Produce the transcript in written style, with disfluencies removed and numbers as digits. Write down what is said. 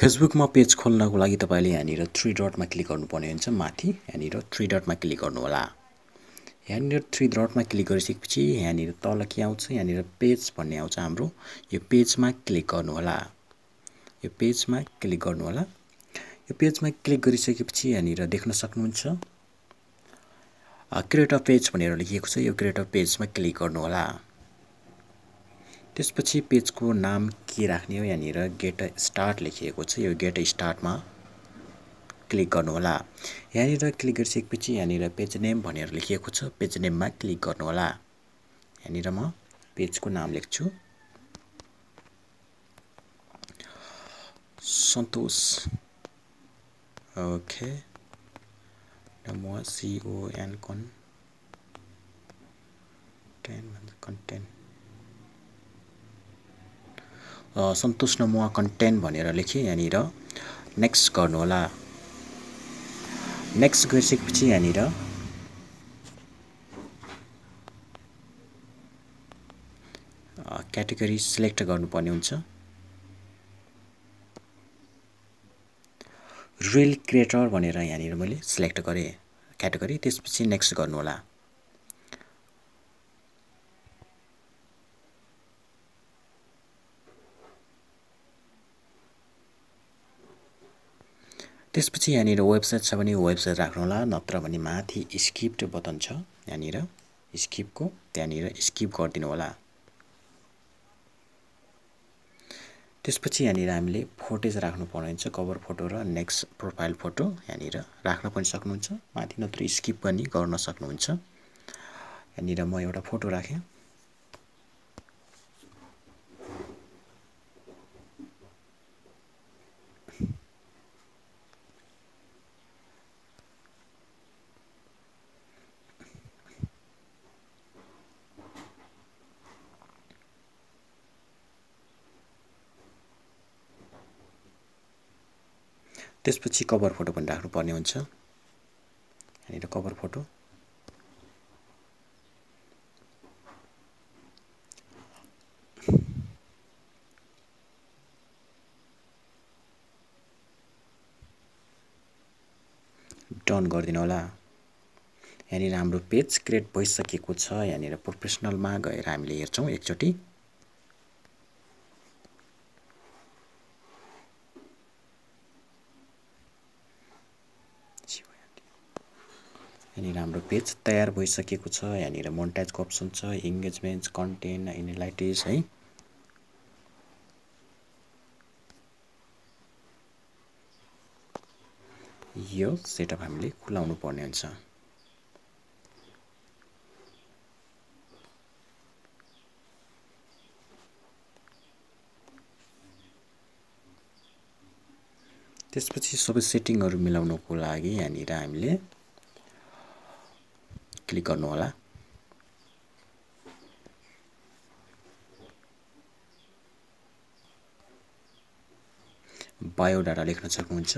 फेसबुकमा पेज खोल्नको लागि तपाईले यहाँनिर थ्री डटमा क्लिक गर्नुपर्ने हुन्छ। माथि यहाँनिर थ्री डटमा क्लिक गर्नु होला। यहाँनिर थ्री डटमा क्लिक गरिसकेपछि यहाँनिर तल के आउँछ, यहाँनिर पेज भन्ने आउँछ हाम्रो। यो पेजमा क्लिक गर्नु होला। यो पेजमा क्लिक गर्नु होला। यो पेजमा क्लिक गरिसकेपछि यहाँनिर देख्न सक्नुहुन्छ क्रिएट अ पेज भनेर लेखिएको छ। यो क्रिएट अ पेजमा क्लिक गर्नु होला। त्यसपछि पेजको नाम के राख्ने हो, यहाँनिर गेट स्टार्ट लेखिएको छ। यो गेट स्टार्टमा क्लिक गर्नु होला। यहाँनिर क्लिक गरिसकेपछि यहाँनिर पेज नेम भनेर लेखिएको छ। पेज नेममा क्लिक गर्नु होला। यहाँनिर म पेजको नाम लेख्छु सन्तोष। ओके, म CON कन्टेन्ट सन्तोष नमुवा कन्टेन्ट भनेर लेखेँ। यहाँनिर नेक्स्ट गर्नु होला। नेक्स्ट गरिसकेपछि यहाँनिर क्याटेगोरी सिलेक्ट गर्नुपर्ने हुन्छ। रिल क्रिएटर भनेर यहाँनिर मैले सिलेक्ट गरेँ क्याटेगोरी। त्यसपछि नेक्स्ट गर्नु होला। त्यसपछि यहाँनिर वेबसाइट छ भने वेबसाइट राख्नु होला, नत्र भने माथि स्किप बटन छ यहाँनिर स्किपको, त्यहाँनिर स्किप गरिदिनु होला। त्यसपछि यहाँनिर हामीले फोटोज राख्नु पर्ने हुन्छ, कभर फोटो र नेक्स्ट प्रोफाइल फोटो यहाँनिर राख्न पनि सक्नुहुन्छ। माथि नत्र स्किप पनि गर्न सक्नुहुन्छ। यहाँनिर म एउटा फोटो राखेँ। त्यसपछि कभर फोटो पनि राख्नुपर्ने हुन्छ। यहाँनिर कभर फोटो डन गरिदिनु होला। यहाँनिर हाम्रो पेज क्रिएट भइसकेको छ। यहाँनिर प्रोफेसनलमा गएर हामीले हेर्छौँ एकचोटि। यहाँनिर हाम्रो पेज तयार भइसकेको छ। यहाँनिर मोनेटाइजको अप्सन छ, इन्गेजमेन्ट, कन्टेन्ट, एनालाइटिक्स है। यो सेटअप हामीले खुलाउनु पर्ने हुन्छ। त्यसपछि सबै सेटिङहरु मिलाउनको लागि यहाँनिर हामीले क्लिक गर्नु होला। बायो डाटा लेख्न सक्नुहुन्छ।